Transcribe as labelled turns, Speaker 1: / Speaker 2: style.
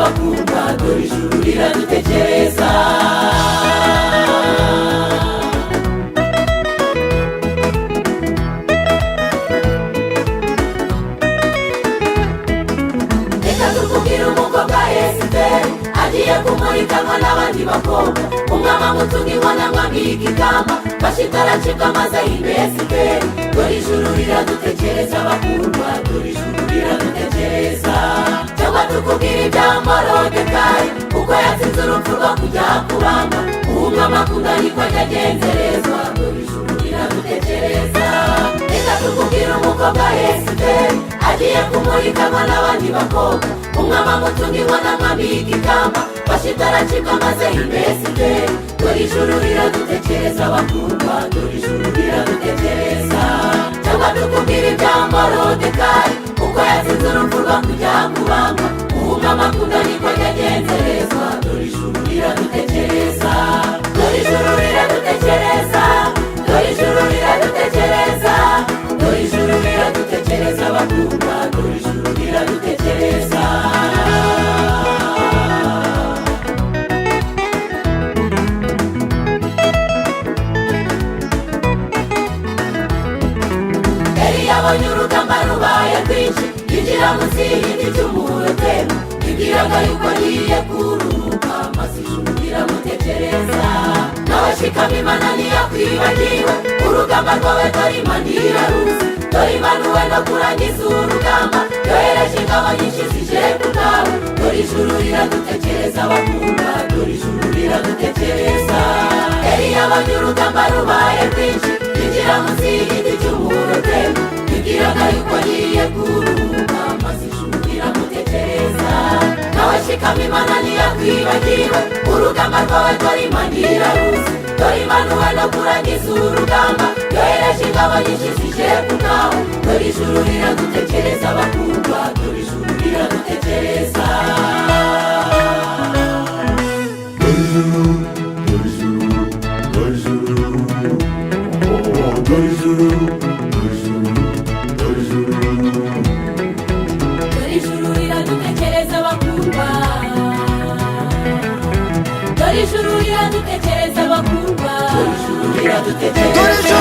Speaker 1: bakundwa, dore ijuru riradutekereza. Reka tukubwire umukobwa Esiteri agiye kumurikanwa n'abandi bakobwa. Umwami amutunga inkoni amwambika ikamba, Vashiti aracibwa maze ahimba Esiteri. Dore ijuru riradutekereza bakundwa, dore ijuru riradutekereza. Cyangwa tukubwire ibya Moridekayi, uko yatsinze urupfu rwo kujya kubamba. Umwami akunda niko ajya agenzerezwa, dore ijuru riradutekereza. Reka tukubwire umukobwa Esiteri agiye kumurikanwa n'abandi bakobwa. Umwami amutunga inkoni amwambika ikamba, Vashiti aracibwa maze ahimba Esiteri. Dore ijuru riradutekereza bakundwa, dore ijuru riradutekereza. Cyangwa tukubwire ibya Moridekayi, uko yatsinze urupfu rwo kujya kubamba. Umwami akunda niko ajya agenzerezwa, dore ijuru riradutekereza. Dore ijuru riradutekereza, dore ijuru riradutekereza, dore ijuru riradutekereza bakundwa, dore ijuru riradutekereza. Yabonye urugamba rubaye rwinshi, yinjira munsi y'igiti cy'umurotemu. Yibwiraga yuko agiye kuruhuka, maze ijuru riramutekereza. Nawe shikama Imana ntiyakwibagiwe, urugamba rwawe dore Imana iraruzi. Dore Imana wenda kurangiza urugamba, yohereje ingabo nyinshi zije ku bwawe. Dore ijuru riradutekereza bakundwa, dore ijuru riradutekereza. Yabonye urugamba rubaye rwinshi, yinjira munsi y'igiti cy'umurotemu. Yibwiraga yuko agiye kuruhuka, maze ijuru riramutekereza. Nawe shikama Imana ntiyakwibagiwe, urugamba rwawe dore Imana iraruzi. Dore Imana wenda kurangiza urugamba, yohereje ingabo nyinshi zije ku bwawe. Dore ijuru riradutekereza bakundwa, dore ijuru riradutekereza. Dore ijuru, dore ijuru, dore ijuru, oh, dore ijuru, dore ijuru, dore ijuru. Dore ijuru riradutekereza bakundwa, dore ijuru riradutekereza bakundwa, dore ijuru riradutekereza.